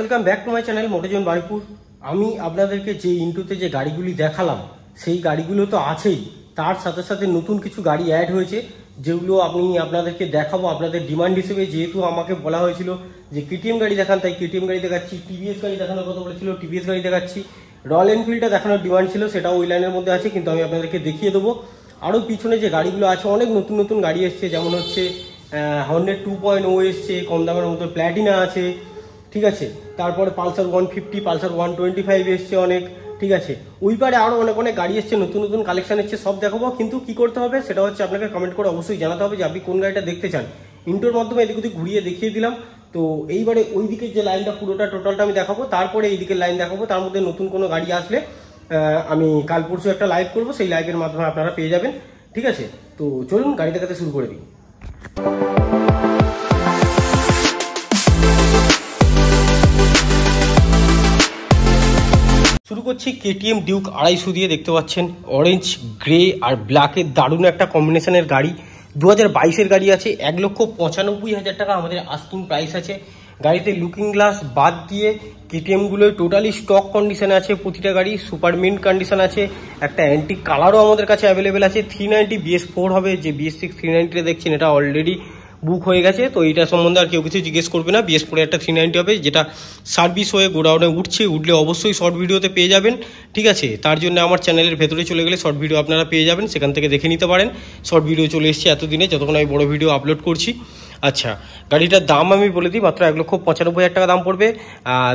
Welcome back to my channel Motozone Baripur. আমি আপনাদেরকে যে ইন্ট্রোতে যে গাড়িগুলি দেখালাম সেই গাড়িগুলো তো আছেই, তার সাথে সাথে নতুন কিছু গাড়ি অ্যাড হয়েছে যেগুলো আপনাদেরকে দেখাবো আপনাদের ডিমান্ড হিসেবে। যেহেতু আমাকে বলা হয়েছিল যে কেটিএম গাড়ি দেখান, তাই কেটিএম গাড়ি দেখাচ্ছি। টিভিএস গাড়ি দেখানোর কথা বলেছিল, টিভিএস গাড়ি দেখাচ্ছি। রয়্যাল এনফিল্ডটা দেখানোর ডিমান্ড ছিল, সেটাও ওই লাইনের মধ্যে আছে, কিন্তু আমি আপনাদেরকে দেখিয়ে দেবো। আরও পিছনে যে গাড়িগুলো আছে অনেক নতুন নতুন গাড়ি এসছে, যেমন হচ্ছে হর্নেট 2.0 এসছে, কম দামের মধ্যে প্ল্যাটিনা আছে, ঠিক আছে। তারপরে পালসার 150, পালসার 125 এসছে অনেক, ঠিক আছে। ওই পারে আরও অনেক অনেক গাড়ি এসছে, নতুন নতুন কালেকশন এসছে, সব দেখাবো। কিন্তু কি করতে হবে সেটা হচ্ছে আপনাকে কমেন্ট করে অবশ্যই জানাতে হবে যে আপনি কোন গাড়িটা দেখতে চান। ইন্টোর মাধ্যমে এদিক ওদিক ঘুরিয়ে দেখিয়ে দিলাম। তো এইবারে ওই দিকের যে লাইনটা পুরোটা টোটালটা আমি দেখাবো, তারপরে এই দিকের লাইন দেখাবো। তার মধ্যে নতুন কোনো গাড়ি আসলে আমি কাল পরশু একটা লাইভ করবো, সেই লাইভের মাধ্যমে আপনারা পেয়ে যাবেন, ঠিক আছে। তো চলুন গাড়ি দেখাতে শুরু করে দিই। শুরু করছি কেটিএম ডিউক 250 দিয়ে। দেখতে পাচ্ছেন অরেঞ্জ, গ্রে আর ব্ল্যাকের দারুণ একটা কম্বিনেশনের গাড়ি। 2022-এর গাড়ি আছে। 1,95,000 টাকা আমাদের আস্কিং প্রাইস আছে। গাড়িতে লুকিং গ্লাস বাদ দিয়ে কেটিএমগুলোই টোটালি স্টক কন্ডিশনে আছে। প্রতিটা গাড়ি সুপার মিন্ট কন্ডিশন আছে। একটা অ্যান্টিক কালারও আমাদের কাছে অ্যাভেলেবেল আছে। 390 BS4 হবে, যে BS6 390 দেখছেন এটা অলরেডি বুক হয়ে গেছে। তো এইটা সম্বন্ধে আর কেউ কিছু জিজ্ঞেস করবে না। BS4 একটা 390 হবে, যেটা সার্ভিস হয়ে গোডাউনে উঠছে। উঠলে অবশ্যই শর্ট ভিডিওতে পেয়ে যাবেন, ঠিক আছে। তার জন্য আমার চ্যানেলের ভেতরে চলে গেলে শর্ট ভিডিও আপনারা পেয়ে যাবেন, সেখান থেকে দেখে নিতে পারেন। শর্ট ভিডিও চলে এসেছে এতদিনে, যতক্ষণ আমি বড় ভিডিও আপলোড করছি। আচ্ছা, গাড়িটার দাম আমি বলে দিই, মাত্র 1,95,000 টাকা দাম পড়বে।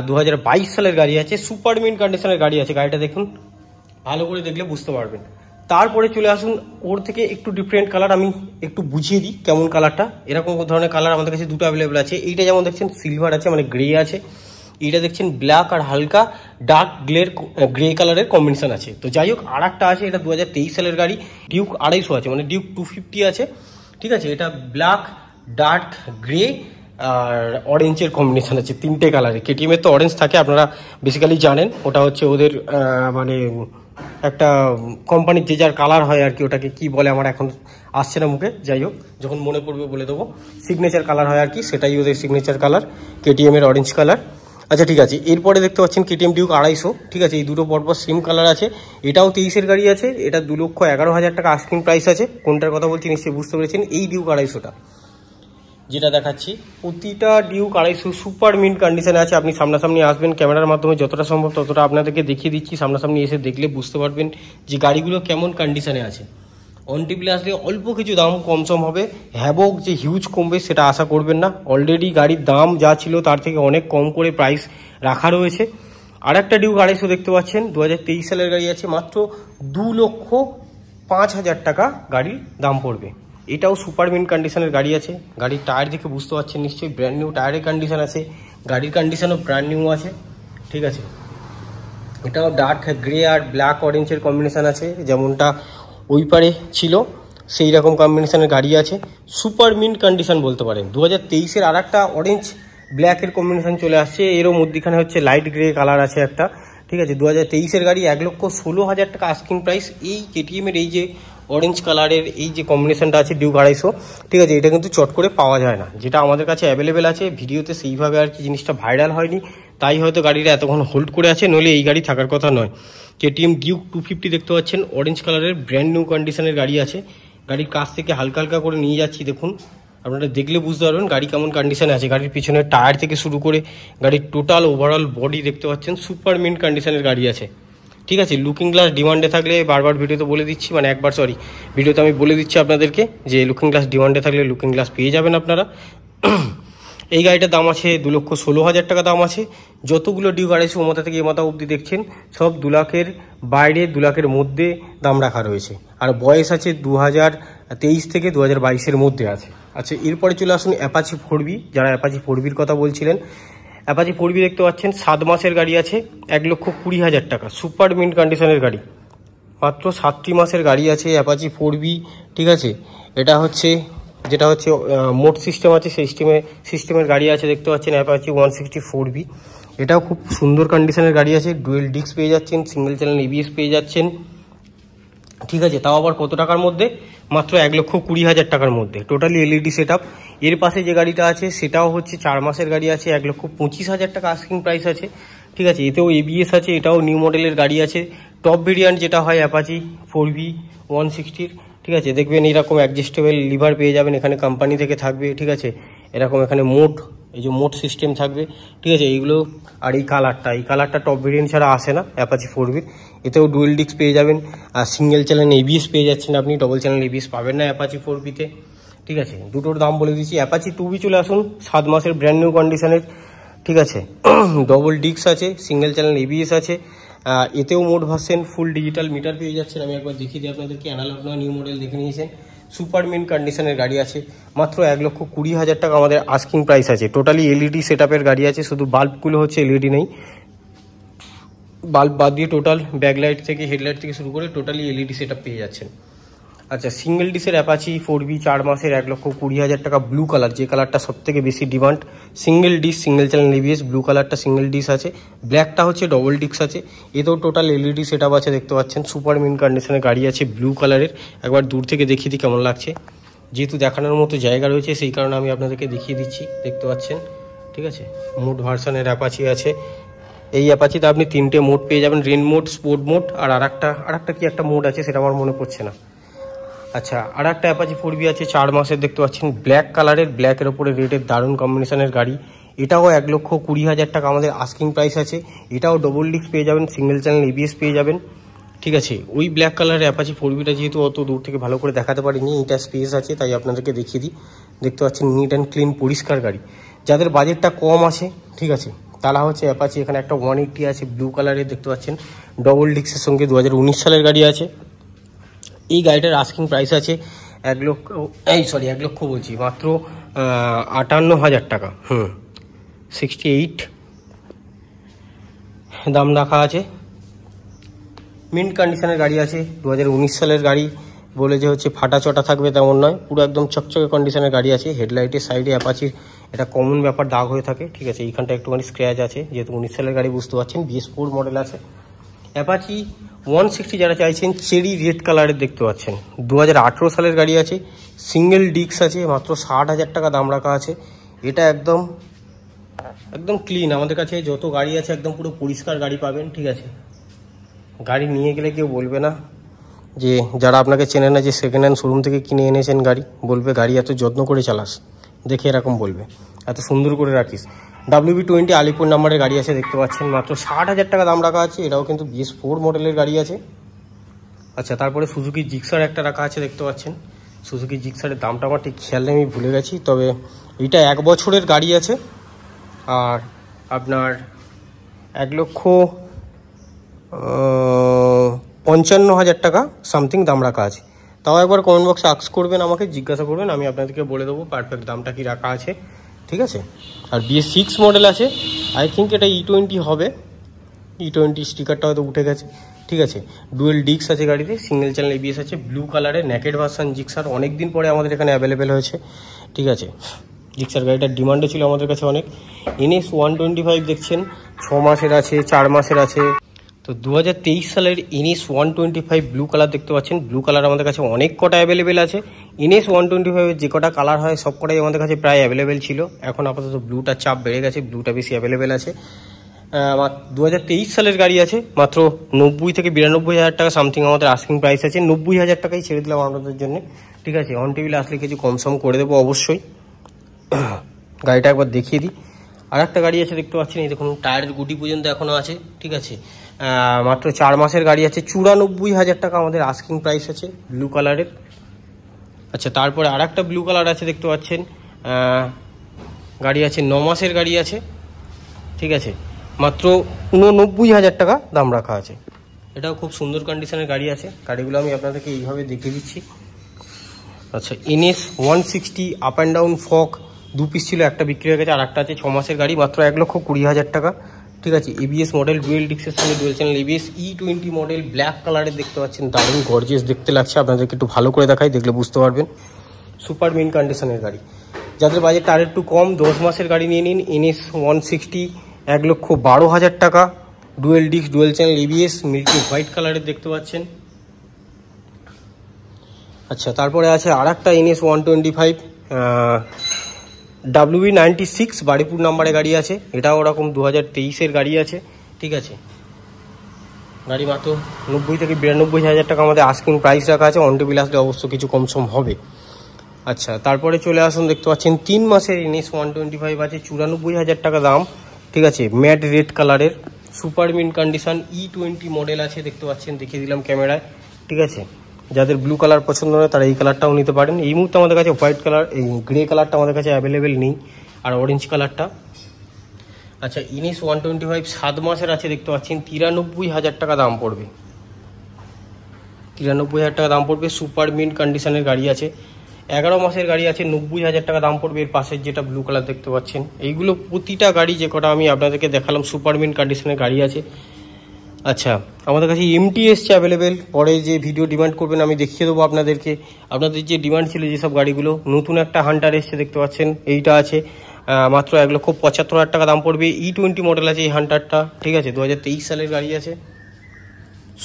2022 সালের গাড়ি আছে, সুপার মিন্ট কন্ডিশনের গাড়ি আছে। গাড়িটা দেখুন, ভালো করে দেখলে বুঝতে পারবেন। তারপরে চলে আসুন ওর থেকে একটু ডিফারেন্ট কালার, আমি একটু বুঝিয়ে দিই কেমন কালারটা। এরকম ধরনের কালার আমাদের কাছে দুটো অ্যাভেলেবেল আছে। এইটা যেমন দেখছেন সিলভার আছে, মানে গ্রে আছে। এইটা দেখছেন ব্ল্যাক আর হালকা ডার্ক গ্রে কালারের কম্বিনেশন আছে। তো যাই হোক, আর একটা আছে, এটা 2023 সালের গাড়ি, ডিউক 250 আছে, মানে ডিউক 250 আছে, ঠিক আছে। এটা ব্ল্যাক, ডার্ক গ্রে আর অরেঞ্জের কম্বিনেশন আছে, তিনটে কালারে। কেটিএমের তো অরেঞ্জ থাকে, আপনারা বেসিক্যালি জানেন, ওটা হচ্ছে ওদের মানে একটা কোম্পানির যে যার কালার হয় আর কি, ওটাকে কি বলে আমার এখন আসছে না মুখে। যাই হোক, যখন মনে পড়বে বলে দেবো। সিগনেচার কালার হয় আর কি, সেটাই ওদের সিগনেচার কালার, কেটিএমের অরেঞ্জ কালার। আচ্ছা, ঠিক আছে। এরপরে দেখতে পাচ্ছেন কেটিএম ডিউক 250, ঠিক আছে। এই দুটো পরপর সেম কালার আছে। এটাও 23-এর গাড়ি আছে। এটা 2,11,000 টাকা আস্কিং প্রাইস আছে। কোনটার কথা বলছি নিশ্চয়ই বুঝতে পেরেছেন। এই ডিউক 250টা যেটা দেখাচ্ছি, প্রতিটা ডিউক 250 সুপার মিন্ট কন্ডিশনে আছে। আপনি সামনাসামনি আসবেন, ক্যামেরার মাধ্যমে যতটা সম্ভব ততটা আপনাদেরকে দেখিয়ে দিচ্ছি। সামনাসামনি এসে দেখলে বুঝতে পারবেন যে গাড়িগুলো কেমন কন্ডিশনে আছে। অন টিভিতে আসলে অল্প কিছু দাম কমসম হবে, হ্যাভক যে হিউজ কমবে সেটা আশা করবেন না। অলরেডি গাড়ির দাম যা ছিল তার থেকে অনেক কম করে প্রাইস রাখা রয়েছে। আর একটা ডিউক 250 দেখতে পাচ্ছেন, 2023 সালের গাড়ি আছে, মাত্র 2,05,000 টাকা গাড়ির দাম পড়বে। এটাও সুপার মিন্ট কন্ডিশনের গাড়ি আছে। গাড়ির টায়ার দেখে বুঝতে পারছেন নিশ্চয়ই, ব্র্যান্ড নিউ টায়ারের কন্ডিশন আছে। গাড়ির কন্ডিশনও ব্র্যান্ড নিউ আছে, ঠিক আছে। এটাও ডার্ক গ্রে আর ব্ল্যাক অরেঞ্জের কম্বিনেশন আছে, যেমনটা ওই পারে ছিল সেই রকম কম্বিনেশনের গাড়ি আছে। সুপার মিন্ট কন্ডিশন বলতে পারেন। 2023-এর আর একটা অরেঞ্জ ব্ল্যাকের কম্বিনেশন চলে আসছে। এরও মধ্যখানে হচ্ছে লাইট গ্রে কালার আছে একটা, ঠিক আছে। 2023-এর গাড়ি, 1,16,000 টাকা আস্কিং প্রাইস। এই কেটিএমের এই যে অরেঞ্জ কালারের এই যে কম্বিনেশনটা আছে ডিউক 250, ঠিক আছে, এটা কিন্তু চট করে পাওয়া যায় না। যেটা আমাদের কাছে অ্যাভেলেবেল আছে, ভিডিওতে সেইভাবে আর কি জিনিসটা ভাইরাল হয়নি, তাই হয়তো গাড়িটা এতক্ষণ হোল্ড করে আছে, নইলে এই গাড়ি থাকার কথা নয়। কেটিএম ডিউক 250 দেখতে পাচ্ছেন, অরেঞ্জ কালারের ব্র্যান্ড নিউ কন্ডিশনের গাড়ি আছে। গাড়ির কাছ থেকে হালকা হালকা করে নিয়ে যাচ্ছি, দেখুন, আপনারা দেখলে বুঝতে পারবেন গাড়ি কেমন কন্ডিশনে আছে। গাড়ির পিছনের টায়ার থেকে শুরু করে গাড়ির টোটাল ওভারঅল বডি দেখতে পাচ্ছেন সুপার মিন্ট কন্ডিশনের গাড়ি আছে, ঠিক আছে। লুকিং গ্লাস ডিমান্ডে থাকলে, বারবার ভিডিওতে বলে দিচ্ছি, মানে একবার সরি ভিডিওতে আমি বলে দিচ্ছি আপনাদেরকে যে লুকিং গ্লাস ডিমান্ডে থাকলে লুকিং গ্লাস পেয়ে যাবেন আপনারা। এই গাড়িটার দাম আছে 2,16,000 টাকা দাম আছে। যতগুলো ডিউক 250 ও মাথা থেকে এ মাথা অবধি দেখছেন সব 2 লাখের বাইরে, 2 লাখের মধ্যে দাম রাখা রয়েছে। আর বয়স আছে 2023 থেকে 2022-এর মধ্যে আছে। আচ্ছা, এরপরে চলে আসুন অ্যাপাচি 4B। যারা অ্যাপাচি 4Bর কথা বলছিলেন, অ্যাপাচি 4B দেখতে পাচ্ছেন, 7 মাসের গাড়ি আছে, 1,20,000 টাকা সুপার মিন্ট কন্ডিশনের গাড়ি। মাত্র 7টি মাসের গাড়ি আছে অ্যাপাচি 4B, ঠিক আছে। এটা হচ্ছে যেটা হচ্ছে মোট সিস্টেম আছে, সেই সিস্টেমের গাড়ি আছে। দেখতে পাচ্ছেন অ্যাপাচি 164B। এটাও খুব সুন্দর কন্ডিশনের গাড়ি আছে। ডুয়েল ডিস্ক পেয়ে যাচ্ছেন, সিঙ্গেল চ্যানেল ABS পেয়ে যাচ্ছেন, ঠিক আছে, তাও আবার কত টাকার মধ্যে? মাত্র 1,20,000 টাকার মধ্যে। Totally LED set up. এর পাশে যে গাড়িটা আছে সেটাও হচ্ছে 4 মাসের গাড়ি আছে, 1,25,000 টাকা আস্কিং প্রাইস আছে। ঠিক আছে, এতেও এবিএস আছে, এটাও নিউ মডেলের গাড়ি আছে। টপ ভেরিয়েন্ট যেটা হয় অ্যাপাচি 4V 160। ঠিক আছে, দেখবেন এরকম অ্যাডজাস্টেবল লিভার পেয়ে যাবেন, এখানে কোম্পানি থেকে থাকবে। ঠিক আছে, এরকম এখানে মোড, এই যে মোড সিস্টেম থাকবে। ঠিক আছে, এইগুলো আর এই কালারটা টপ ভেরিয়েন্ট ছাড়া আসে না অ্যাপাচি 4V। এতেও ডুয়েল ডিস্ক পেয়ে যাবেন, আর সিঙ্গেল চ্যানেল এবিএস পেয়ে যাচ্ছেন আপনি, ডবল চ্যানেল এবিএস পাবেন না অ্যাপাচি 4V-তে। ঠিক আছে, দুটোর দাম বলে দিচ্ছি। অ্যাপাচি 2V চলে আসুন, 7 মাসের ব্র্যান্ড নিউ কন্ডিশনের। ঠিক আছে, ডবল ডিস্ক আছে, সিঙ্গেল চ্যানেল এবিএস আছে। এতেও mode version full digital meter পেয়ে যাচ্ছেন। আমি একবার দেখিয়ে দিই আপনাদেরকে, অ্যানালগ নয়, নিউ মডেল দেখে নিয়েছেন। সুপার মিন কন্ডিশনের গাড়ি আছে, মাত্র 1,20,000 টাকা আমাদের আস্কিং প্রাইস আছে। টোটালি এলইডি সেট আপের গাড়ি আছে, শুধু বাল্বগুলো হচ্ছে এলইডি নেই, বাল্ব বাদ দিয়ে টোটাল ব্যাকলাইট থেকে হেডলাইট থেকে শুরু করে টোটালি এলইডি সেট আপ পেয়ে যাচ্ছেন। আচ্ছা, সিঙ্গেল ডিসের অ্যাপাচি 4V 4 মাসের 1,20,000 টাকা, ব্লু কালার, যে কালারটা সব থেকে বেশি demand. Single dish, single channel ABS, blue কালারটা সিঙ্গেল ডিস আছে, ব্ল্যাকটা হচ্ছে ডবল ডিস্ক আছে। এতেও টোটাল এলইডি সেট আপ আছে, দেখতে পাচ্ছেন। সুপার মিন কন্ডিশনের গাড়ি আছে, ব্লু কালারের। একবার দূর থেকে দেখিয়ে দিই কেমন লাগছে, যেহেতু দেখানোর মতো জায়গা রয়েছে সেই কারণে আমি আপনাদেরকে দেখিয়ে দিচ্ছি, দেখতে পাচ্ছেন। ঠিক আছে, মোড ভার্সনের অ্যাপাচি আছে। এই অ্যাপাচিতে আপনি 3টে মোড পেয়ে যাবেন, রেন মোড, স্পোর্ট মোড, আর আরেকটা কি একটা মোড আছে সেটা আমার মনে পড়ছে না। আচ্ছা, আর একটা অ্যাপাচি 4V আছে, 4 মাসের, দেখতে পাচ্ছেন, ব্ল্যাক কালারের, ব্ল্যাকের ওপরে রেডের দারুণ কম্বিনেশনের গাড়ি। এটাও 1,20,000 টাকা আমাদের আস্কিং প্রাইস আছে। এটাও ডবল ডিস্ক পেয়ে যাবেন, সিঙ্গেল চ্যানেল এবিএস পেয়ে যাবেন। ঠিক আছে, ওই ব্ল্যাক কালারের অ্যাপাচি 4Vটা যেহেতু অত দূর থেকে ভালো করে দেখাতে পারিনি, এটা স্পেস আছে তাই আপনাদেরকে দেখিয়ে দিই। দেখতে পাচ্ছেন নিট অ্যান্ড ক্লিন পরিষ্কার গাড়ি। যাদের বাজেটটা কম আছে, ঠিক আছে, তারা হচ্ছে অ্যাপাচি, এখানে একটা 180 আছে ব্লু কালারের, দেখতে পাচ্ছেন, ডবল ডিস্কের সঙ্গে 2019 সালের গাড়ি আছে। এই গাড়িটার আস্কিং প্রাইস আছে 1 লক্ষ বলছি, মাত্র 58,000 টাকা। 68 দাম রাখা আছে। মিন্ট কন্ডিশনের গাড়ি আছে, 2019 সালের গাড়ি বলে যে হচ্ছে ফাটা চটা থাকবে তেমন নয়, পুরো একদম চকচকে কন্ডিশনের গাড়ি আছে। হেডলাইটের সাইডে অ্যাপাচির এটা কমন ব্যাপার, দাগ হয়ে থাকে। ঠিক আছে, এইখানটা একটুখানি স্ক্র্যাচ আছে, যেহেতু 19 সালের গাড়ি বুঝতে পারছেন। BS4 মডেল আছে। অ্যাপাচি 160 যারা চাইছেন, চেরি রেড কালারের, দেখতে পাচ্ছেন, 2018 সালের গাড়ি আছে, সিঙ্গেল ডিস্ক আছে, মাত্র 60,000 টাকা দাম রাখা আছে। এটা একদম ক্লিন, আমাদের কাছে যত গাড়ি আছে একদম পুরো পরিষ্কার গাড়ি পাবেন। ঠিক আছে, গাড়ি নিয়ে গেলে কেউ বলবে না যে, যারা আপনাকে চেনে না, যে সেকেন্ড হ্যান্ড শোরুম থেকে কিনে এনেছেন গাড়ি, বলবে গাড়ি এত যত্ন করে চালাস, দেখে এরকম বলবে, এত সুন্দর করে রাখিস। WB20 আলিপুর নাম্বারের গাড়ি আছে, দেখতে পাচ্ছেন, মাত্র 60,000 টাকা দাম রাখা আছে। এটাও কিন্তু BS4 মডেলের গাড়ি আছে। আচ্ছা, তারপরে সুজুকি জিক্সার একটা রাখা আছে, দেখতে পাচ্ছেন। সুজুকি জিক্সারের দামটা আমার ঠিক খেয়াল নেই, আমি ভুলে গেছি, তবে এইটা 1 বছরের গাড়ি আছে। আর আপনার 1,55,000 টাকা সামথিং দাম রাখা আছে। তাও একবার কমেন্ট বক্সে আস্ক করবেন, আমাকে জিজ্ঞাসা করবেন, আমি আপনাদেরকে বলে দেবো পারফেক্ট দামটা কি রাখা আছে। ঠিক আছে, আর BS6 মডেল আছে, আই থিঙ্ক এটা E20 হবে। E20 স্টিকারটা হয়তো উঠে গেছে। ঠিক আছে, ডুয়েল ডিস্ক আছে গাড়িতে, সিঙ্গেল চ্যানেল এবিএস আছে, ব্লু কালারের নেকেড ভার্সন জিক্সার, অনেকদিন পরে আমাদের এখানে অ্যাভেলেবেল হয়েছে। ঠিক আছে, জিক্সার গাড়িটার ডিমান্ডে ছিল আমাদের কাছে অনেক। NS 125 দেখছেন, 6 মাসের আছে, 4 মাসের আছে। তো 2023 সালের NS 125 ব্লু কালার, দেখতে পাচ্ছেন, ব্লু কালার আমাদের কাছে অনেক কটা অ্যাভেলেবেল আছে। NS 125 যে কটা কালার হয় সব কটাই আমাদের কাছে প্রায় অ্যাভেলেবেল ছিল। এখন আপাতত ব্লুটার চাপ বেড়ে গেছে, ব্লুটা বেশি অ্যাভেলেবেল আছে। 2023 সালের গাড়ি আছে, মাত্র 90 থেকে 92,000 টাকা সামথিং আমাদের আস্কিং প্রাইস আছে। 90,000 টাকাই ছেড়ে দিলাম আপনাদের জন্য। ঠিক আছে, অন টেবিলে আসলে কিছু কমসম করে দেবো অবশ্যই। গাড়িটা একবার দেখিয়ে দিই। আর একটা গাড়ি আছে, দেখতে পাচ্ছেন, এই দেখুন, টায়ারের গুটি পর্যন্ত এখনও আছে। ঠিক আছে, মাত্র 4 মাসের গাড়ি আছে, 94,000 টাকা আমাদের আস্কিং প্রাইস আছে, ব্লু কালারের। আচ্ছা, তারপরে আর একটা ব্লু কালার আছে, দেখতে পাচ্ছেন, গাড়ি আছে, 9 মাসের গাড়ি আছে। ঠিক আছে, মাত্র 89,000 টাকা দাম রাখা আছে। এটাও খুব সুন্দর কন্ডিশনের গাড়ি আছে। গাড়িগুলো আমি আপনাদেরকে এইভাবে দেখিয়ে দিচ্ছি। আচ্ছা, NS 160 আপ অ্যান্ড ডাউন ফক 2 পিস ছিল, একটা বিক্রি হয়ে গেছে, আর একটা আছে 6 মাসের গাড়ি, মাত্র 1,20,000 টাকা। ঠিক আছে, ABS মডেল, ডুয়েল ডিস্কের সঙ্গে dual channel ABS, E20 model, black কালারের, দেখতে পাচ্ছেন, দারুণ গর্জিয়াস দেখতে লাগছে। আপনাদেরকে একটু ভালো করে দেখাই, দেখলে বুঝতে পারবেন। সুপার মিন কন্ডিশনের গাড়ি। যাদের বাজেট আর একটু কম, 10 মাসের গাড়ি নিয়ে নিন। NS 160 1,12,000 টাকা, dual disc, dual channel ABS, milky white কালারের, দেখতে পাচ্ছেন। আচ্ছা, তারপরে আছে আর একটা NS 125 WB96 বারিপুর নাম্বারে গাড়ি আছে। এটাও ওরকম 2023-এর গাড়ি আছে, ঠিক আছে। গাড়ি মাত্র 90 থেকে 92 হাজার টাকা আমাদের আস্কিং প্রাইস রাখা আছে। অন টেবিল আসলে অবশ্য কিছু কমসম হবে। আচ্ছা, তারপরে চলে আসুন, দেখতে পাচ্ছেন 3 মাসের NS 125 আছে, 94 হাজার টাকা দাম, ঠিক আছে। ম্যাট রেড কালারের super mint condition E20 model আছে, দেখতে পাচ্ছেন, দেখিয়ে দিলাম ক্যামেরায়, ঠিক আছে। যাদের ব্লু কালার পছন্দ হয় তারা এই কালারটাও নিতে পারেন। এই মুহূর্তে আমাদের কাছে হোয়াইট কালার, এই গ্রে কালারটা আমাদের কাছে অ্যাভেলেবেল নেই, আর অরেঞ্জ কালারটা। আচ্ছা, NS 125 7 মাসের আছে, দেখতে পাচ্ছেন, 93 হাজার টাকা দাম পড়বে, 93 হাজার টাকা দাম পড়বে। সুপার মিন্ট কন্ডিশনের গাড়ি আছে। 11 মাসের গাড়ি আছে, 90 হাজার টাকা দাম পড়বে। এর পাশের যেটা ব্লু কালার দেখতে পাচ্ছেন, এইগুলো প্রতিটা গাড়ি যে কটা আমি আপনাদেরকে দেখালাম সুপার মিন্ট কন্ডিশনের গাড়ি আছে। আচ্ছা, আমাদের কাছে MT এসছে অ্যাভেলেবেল। পরে যে ভিডিও ডিমান্ড করবেন আমি দেখিয়ে দেবো আপনাদেরকে। আপনাদের যে ডিমান্ড ছিল যেসব গাড়িগুলো, নতুন একটা হান্টার এসছে, দেখতে পাচ্ছেন, এইটা আছে, মাত্র 1,75,000 টাকা দাম পড়বে। E20 মডেল আছে এই হান্টারটা, ঠিক আছে। 2023 সালের গাড়ি আছে,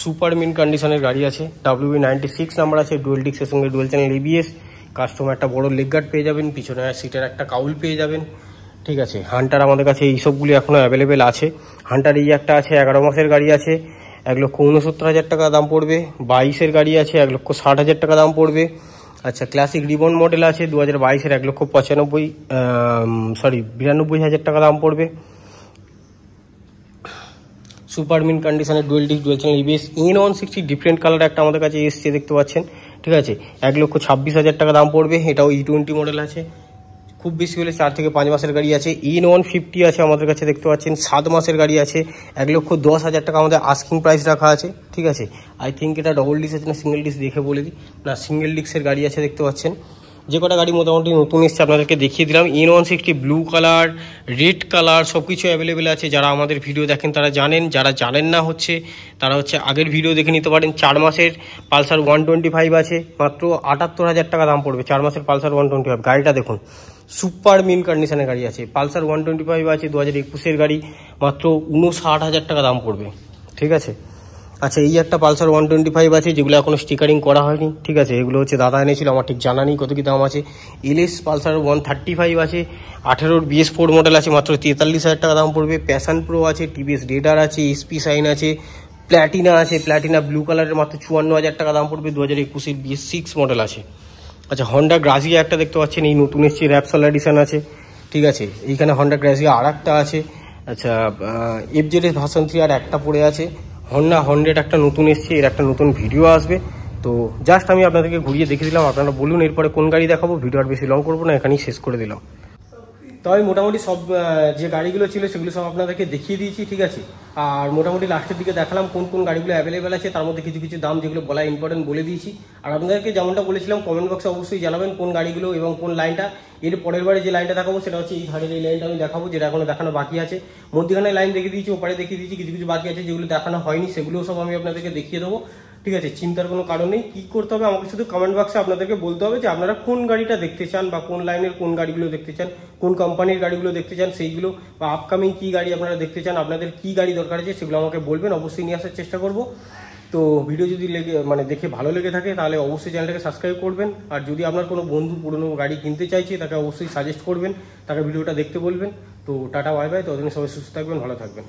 সুপার মিন্ট কন্ডিশনের গাড়ি আছে। WB96 নাম্বার আছে, ডুয়েল ডিস্কের সঙ্গে ডুয়েল চ্যানেল ABS। কাস্টমার একটা বড় লেগ গার্ড পেয়ে যাবেন, পিছনে সিটের একটা কাউল পেয়ে যাবেন, ঠিক আছে। হান্টার আমাদের কাছে এইসবগুলি এখনও অ্যাভেলেবেল আছে। হান্টার এই একটা আছে, 11 মাসের গাড়ি আছে, 1,69,000 টাকা দাম পড়বে। 22-এর গাড়ি আছে, 1,60,000 টাকা দাম পড়বে। আচ্ছা, ক্লাসিক রিবন মডেল আছে 2022-এর, 92,000 টাকা দাম পড়বে। সুপার মিন্ট কন্ডিশনের dual disc dual channel ABS। N160 different colour একটা আমাদের কাছে এসছে, দেখতে পাচ্ছেন, ঠিক আছে। 1,26,000 টাকা দাম পড়বে। এটাও E20 মডেল আছে, খুব বেশি হলে 4 থেকে 5 মাসের গাড়ি আছে। N150 আছে আমাদের কাছে, দেখতে পাচ্ছেন, 7 মাসের গাড়ি আছে। 1,10,000 টাকা আমাদের আস্কিং প্রাইস রাখা আছে, ঠিক আছে। আই থিঙ্ক এটা ডবল ডিস্ক আছে না সিঙ্গেল ডিস্ক দেখে বলে দিই, না সিঙ্গেল ডিস্কের গাড়ি আছে, দেখতে পাচ্ছেন। যে কটা গাড়ি মোটামুটি নতুন এসছে আপনাদেরকে দেখিয়ে দিলাম। N160 blue colour, red colour সব কিছু অ্যাভেলেবেল আছে। যারা আমাদের ভিডিও দেখেন তারা জানেন, যারা জানেন না তারা আগের ভিডিও দেখে নিতে পারেন। 4 মাসের পালসার 125 আছে, মাত্র 78,000 টাকা দাম পড়বে। 4 মাসের পালসার 125 গাড়িটা দেখুন, সুপার মিন্ট কন্ডিশনের গাড়ি আছে। পালসার 125 আছে, 2021-এর গাড়ি, মাত্র 59,000 টাকা দাম পড়বে, ঠিক আছে। আচ্ছা, এই একটা পালসার 125 আছে, যেগুলো এখনো স্টিকারিং করা হয়নি, ঠিক আছে। এগুলো হচ্ছে দাদা এনেছিল, আমার ঠিক জানা নেই কত কি দাম আছে। LS পালসার 135 আছে, 18-র BS4 মডেল আছে, মাত্র 43,000 টাকা দাম পড়বে। প্যাশন প্রো আছে, TVS রেডার আছে, SP সাইন আছে, প্ল্যাটিনা আছে, প্ল্যাটিনা ব্লু কালারের, মাত্র 54,000 টাকা দাম পড়বে। 2021-এর BS6 মডেল আছে। আচ্ছা, হন্ডা গ্রাজিয়া একটা দেখতে পাচ্ছেন, এই নতুন এসছে, র্যাপসল এডিশন আছে, ঠিক আছে। এইখানে হন্ডা গ্রাজিয়া আর একটা আছে। আচ্ছা, FZ ভার্সন 3 আর একটা পড়ে আছে। হন্ডা 100 একটা নতুন এসছে, এর একটা নতুন ভিডিও আসবে। তো জাস্ট আমি আপনাদেরকে ঘুরিয়ে দেখিয়ে দিলাম, আপনারা বলুন এরপরে কোন গাড়ি দেখাবো। ভিডিও আর বেশি লং করবো না, এখানেই শেষ করে দিলাম। তবে মোটামুটি সব যে গাড়িগুলো ছিল সেগুলো সব আপনাদেরকে দেখিয়ে দিয়েছি, ঠিক আছে। আর মোটামুটি লাস্টের দিকে দেখালাম কোন কোন গাড়িগুলো অ্যাভেলেবেল আছে, তার মধ্যে কিছু কিছু দাম যেগুলো বলা ইম্পর্টেন্ট বলে দিয়েছি। আর আপনাদেরকে যেমনটা বলেছিলাম, কমেন্ট বক্সে অবশ্যই জানাবেন কোন গাড়িগুলো এবং কোন লাইনটা। এর পরের বারে যে লাইনটা দেখাবো সেটা হচ্ছে এই ধারের এই লাইনটা আমি দেখাবো, যেটা এখনো দেখানো বাকি আছে। মধ্যখানে লাইন দেখিয়ে দিয়েছি, ওপারে দেখিয়ে দিয়েছি, কিছু কিছু বাকি আছে যেগুলো দেখানো হয়নি, সেগুলো সব আমি আপনাদেরকে দেখিয়ে দেবো, ঠিক আছে। চিন্তার কোনো কারণ নেই। কী করতে হবে, আমাকে শুধু কমেন্ট বক্সে আপনাদেরকে বলতে হবে যে আপনারা কোন গাড়িটা দেখতে চান, বা কোন লাইনের কোন গাড়িগুলো দেখতে চান, কোন কোম্পানির গাড়িগুলো দেখতে চান সেইগুলো, বা আপকামিং কী গাড়ি আপনারা দেখতে চান, আপনাদের কী গাড়ি দরকার আছে সেগুলো আমাকে বলবেন, অবশ্যই নিয়ে আসার চেষ্টা করব। তো ভিডিও যদি দেখে ভালো লেগে থাকে তাহলে অবশ্যই চ্যানেলটাকে সাবস্ক্রাইব করবেন। আর যদি আপনার কোনো বন্ধু পুরনো গাড়ি কিনতে চাইছে তাকে অবশ্যই সাজেস্ট করবেন, তাকে ভিডিওটা দেখতে বলবেন। তো টাটা, বাই বাই। ততদিন সবাই সুস্থ থাকবেন, ভালো থাকবেন।